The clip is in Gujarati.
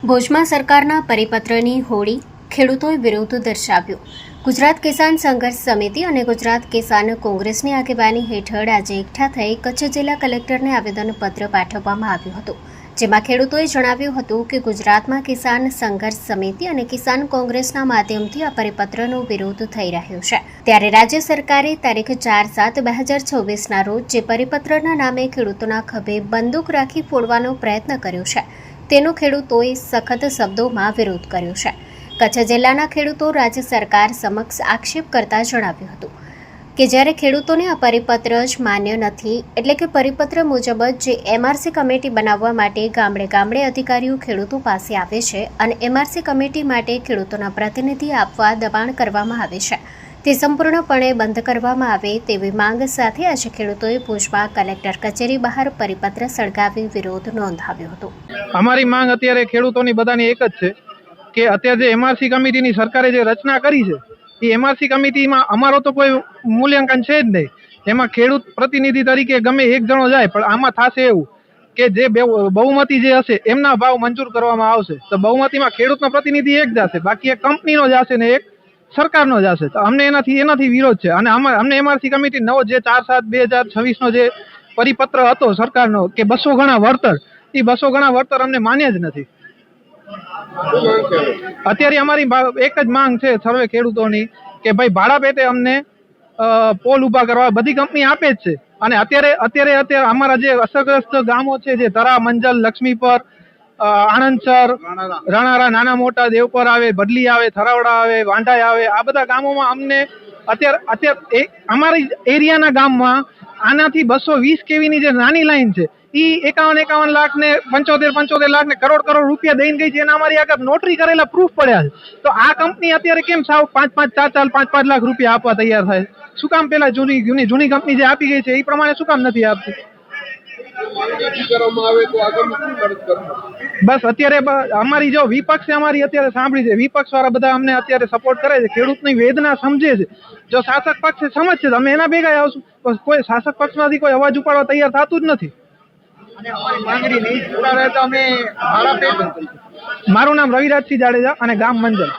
ભુજમાં સરકારના પરિપત્રની હોળી ખેડૂતોએ વિરોધ દર્શાવ્યો। ગુજરાત કિસાન સંઘર્ષ સમિતિ અને ગુજરાત કિસાન કોંગ્રેસની આગેવાની હેઠળ આજે એકઠા થઈ કચ્છ જિલ્લા કલેક્ટરને આવેદનપત્ર પાઠવવામાં આવ્યું હતું, જેમાં ખેડૂતોએ જણાવ્યું હતું કે ગુજરાતમાં કિસાન સંઘર્ષ સમિતિ અને કિસાન કોંગ્રેસના માધ્યમથી આ પરિપત્રનો વિરોધ થઈ રહ્યો છે। ત્યારે રાજ્ય સરકારે તારીખ 4/7/2026ના રોજ જે પરિપત્રના નામે ખેડૂતોના ખભે બંદૂક રાખી ફોડવાનો પ્રયત્ન કર્યો છે, તેનો ખેડૂતોએ સખત શબ્દોમાં વિરોધ કર્યો છે। કચ્છ જિલ્લાના ખેડૂતો રાજ્ય સરકાર સમક્ષ આક્ષેપ કરતા જણાવ્યું હતું કે જ્યારે ખેડૂતોને આ પરિપત્ર જ માન્ય નથી, એટલે કે પરિપત્ર મુજબ જ જે એમઆરસી કમિટી બનાવવા માટે ગામડે ગામડે અધિકારીઓ ખેડૂતો પાસે આવે છે અને એમઆરસી કમિટી માટે ખેડૂતોના પ્રતિનિધિ આપવા દબાણ કરવામાં આવે છે, તે સંપૂર્ણપણે બંધ કરવામાં આવે તેવી માંગ સાથે આજે ખેડૂતોએ ભુજમાં કલેક્ટર કચેરી બહાર પરિપત્ર સળગાવી વિરોધ નોંધાવ્યો હતો। અમારી માંગ અત્યારે ખેડૂતોની બધાની એક જ છે કે અત્યારે જે એમઆરસી કમિટીની સરકારે જે રચના કરી છે, એ એમઆરસી કમિટીમાં અમારો તો કોઈ મૂલ્યાંકન છે જ નહીં। એમાં ખેડૂત પ્રતિનિધિ તરીકે ગમે એક જણો જાય, પણ આમાં થશે એવું કે જે બહુમતી જે હશે એમના ભાવ મંજૂર કરવામાં આવશે, તો બહુમતીમાં ખેડૂતનો પ્રતિનિધિ એક જશે, બાકી એક કંપનીનો જશે ને એક સરકારનો જશે। તો અમને એનાથી વિરોધ છે અને અમને એમઆરસી કમિટી નવો જે 4/7/2026નો જે પરિપત્ર હતો સરકારનો કે 200 ગણા વળતર, એ 200 ગણા વળતર અમને માન્ય જ નથી। અત્યારે અમારી એક જ માંગ છે સર્વે ખેડૂતોની કે ભાઈ ભાડા પેટે અમને પોલ ઉભા કરવા બધી કંપની આપે જ છે, અને અત્યારે અમારા જે અસરગ્રસ્ત ગામો છે, જે તરા, મંજલ, લક્ષ્મીપર, આણંદસર, રણારા, નાના મોટા, દેવપર આવે, બદલી આવે, થરાવડા આવે, વાંઢાઈ આવે, આ બધા ગામોમાં અમને અત્યારે અમારી એરિયાના ગામમાં આનાથી 220 kVની જે નાની લાઈન છે, એ 51 લાખ ને 75 લાખ ને કરોડ રૂપિયા દઈને ગઈ છે, એના અમારી આગળ નોટરી કરેલા પ્રૂફ પડ્યા છે। તો આ કંપની અત્યારે કેમ સાવ 5 લાખ રૂપિયા આપવા તૈયાર થાય? શું કામ પેલા જૂની કંપની જે આપી ગઈ છે એ પ્રમાણે શું કામ નથી આપતી? બસ અત્યારે અમારી જો વિપક્ષે અમારી અત્યારે સાંભળી છે, વિપક્ષ વાળા બધા અમને અત્યારે સપોર્ટ કરે છે, ખેડૂતની વેદના સમજે છે। જો શાસક પક્ષ સમજશે તો અમે એના ભેગા આવશું, કોઈ શાસક પક્ષમાંથી કોઈ અવાજ ઉપાડવા તૈયાર થતું જ નથી। મારું નામ રવિરાજસિંહ જાડેજા અને ગામ મંજલ।